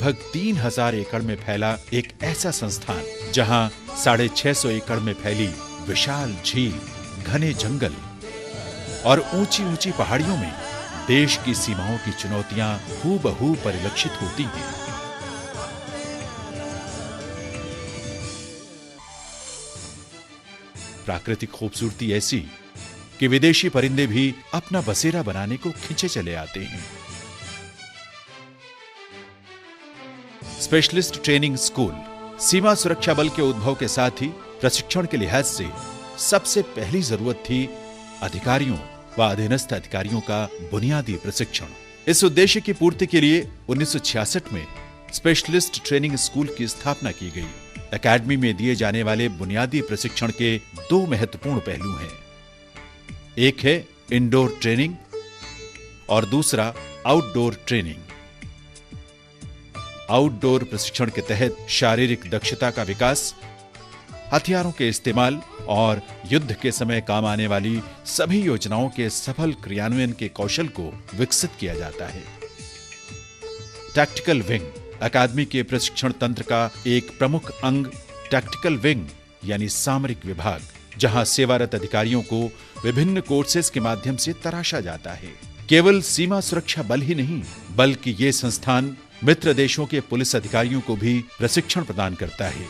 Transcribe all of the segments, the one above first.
लगभग 3000 एकड़ में फैला एक ऐसा संस्थान जहां 650 एकड़ में फैली विशाल झील, घने जंगल और ऊंची ऊंची पहाड़ियों में देश की सीमाओं की चुनौतियां हूबहू परिलक्षित होती हैं। प्राकृतिक खूबसूरती ऐसी कि विदेशी परिंदे भी अपना बसेरा बनाने को खिंचे चले आते हैं। स्पेशलिस्ट ट्रेनिंग स्कूल सीमा सुरक्षा बल के उद्भव के साथ ही प्रशिक्षण के लिहाज से सबसे पहली जरूरत थी अधिकारियों व अधीनस्थ अधिकारियों का बुनियादी प्रशिक्षण। इस उद्देश्य की पूर्ति के लिए 1966 में स्पेशलिस्ट ट्रेनिंग स्कूल की स्थापना की गई। एकेडमी में दिए जाने वाले बुनियादी प्रशिक्षण के 2 महत्वपूर्ण पहलू हैं। एक है इंडोर ट्रेनिंग और दूसरा आउटडोर ट्रेनिंग। आउटडोर प्रशिक्षण के तहत शारीरिक दक्षता का विकास, हथियारों के इस्तेमाल और युद्ध के समय काम आने वाली सभी योजनाओं के सफल क्रियान्वयन के कौशल को विकसित किया जाता है। टैक्टिकल विंग अकादमी के प्रशिक्षण तंत्र का एक प्रमुख अंग टैक्टिकल विंग यानी सामरिक विभाग, जहां सेवारत अधिकारियों को विभिन्न कोर्सेज के माध्यम से तराशा जाता है। केवल सीमा सुरक्षा बल ही नहीं, बल्कि ये संस्थान मित्र देशों के पुलिस अधिकारियों को भी प्रशिक्षण प्रदान करता है।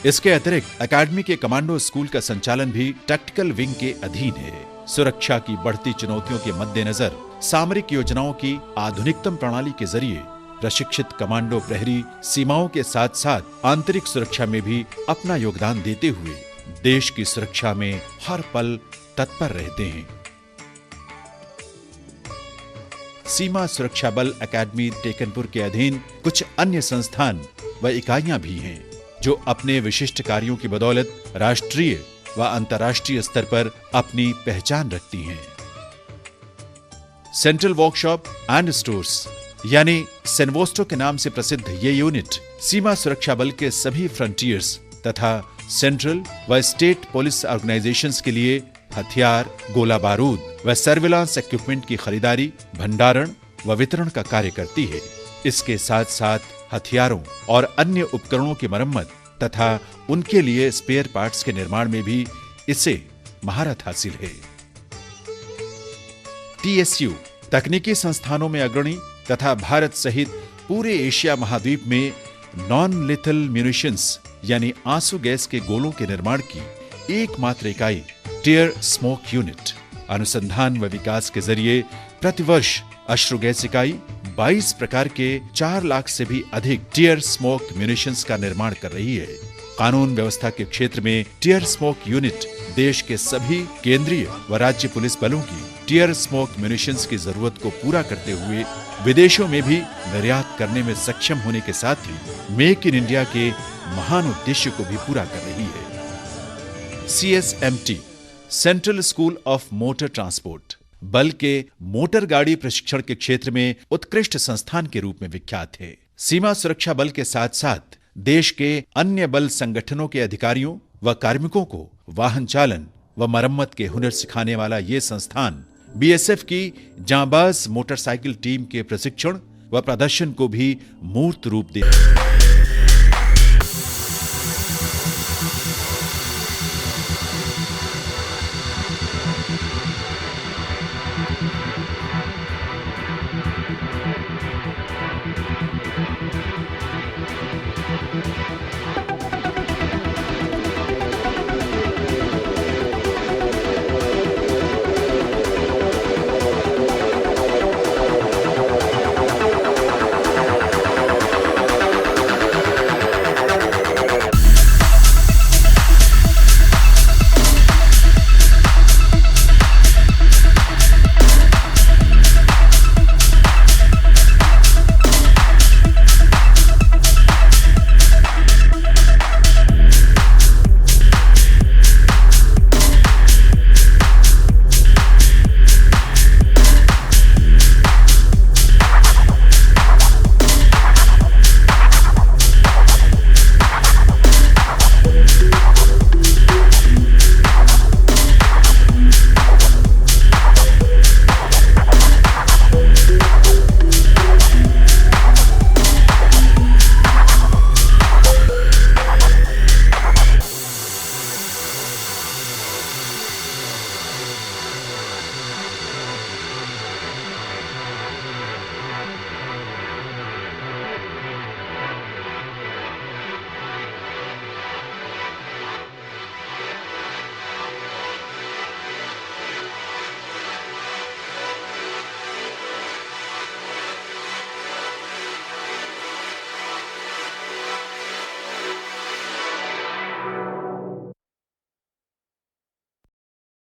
इसके अतिरिक्त अकादमी के कमांडो स्कूल का संचालन भी टैक्टिकल विंग के अधीन है। सुरक्षा की बढ़ती चुनौतियों के मद्देनजर सामरिक योजनाओं की आधुनिकतम प्रणाली के जरिए प्रशिक्षित कमांडो प्रहरी सीमाओं के साथ साथ आंतरिक सुरक्षा में भी अपना योगदान देते हुए देश की सुरक्षा में हर पल तत्पर रहते हैं। सीमा सुरक्षा बल अकादमी टेकनपुर के अधीन कुछ अन्य संस्थान व इकाइयां भी हैं, जो अपने विशिष्ट कार्यों की बदौलत राष्ट्रीय व अंतर्राष्ट्रीय स्तर पर अपनी पहचान रखती हैं। सेंट्रल वर्कशॉप एंड स्टोर्स यानी सेनवोस्टो के नाम से प्रसिद्ध ये यूनिट सीमा सुरक्षा बल के सभी फ्रंटियर्स तथा सेंट्रल व स्टेट पुलिस ऑर्गेनाइजेशंस के लिए हथियार, गोला बारूद व सर्विलांस इक्विपमेंट की खरीदारी, भंडारण व वितरण का कार्य करती है। इसके साथ साथ हथियारों और अन्य उपकरणों की मरम्मत तथा उनके लिए स्पेयर पार्ट्स के निर्माण में भी इसे महारत हासिल है। TSU तकनीकी संस्थानों में अग्रणी तथा भारत सहित पूरे एशिया महाद्वीप में नॉन लिथल म्यूनिशंस यानी आंसू गैस के गोलों के निर्माण की एकमात्र इकाई टियर स्मोक यूनिट अनुसंधान व विकास के जरिए प्रतिवर्ष अश्रु गैस इकाई 22 प्रकार के 4 लाख से भी अधिक टियर स्मोक म्यूनिशंस का निर्माण कर रही है। कानून व्यवस्था के क्षेत्र में टियर स्मोक यूनिट देश के सभी केंद्रीय व राज्य पुलिस बलों की टियर स्मोक म्यूनिशंस की जरूरत को पूरा करते हुए विदेशों में भी निर्यात करने में सक्षम होने के साथ ही मेक इन इंडिया के महान उद्देश्य को भी पूरा कर रही है। CSMT central school of motor transport बल के मोटर गाड़ी प्रशिक्षण के क्षेत्र में उत्कृष्ट संस्थान के रूप में विख्यात है। सीमा सुरक्षा बल के साथ साथ देश के अन्य बल संगठनों के अधिकारियों व कार्मिकों को वाहन चालन व मरम्मत के हुनर सिखाने वाला ये संस्थान BSF की जांबाज मोटरसाइकिल टीम के प्रशिक्षण व प्रदर्शन को भी मूर्त रूप दे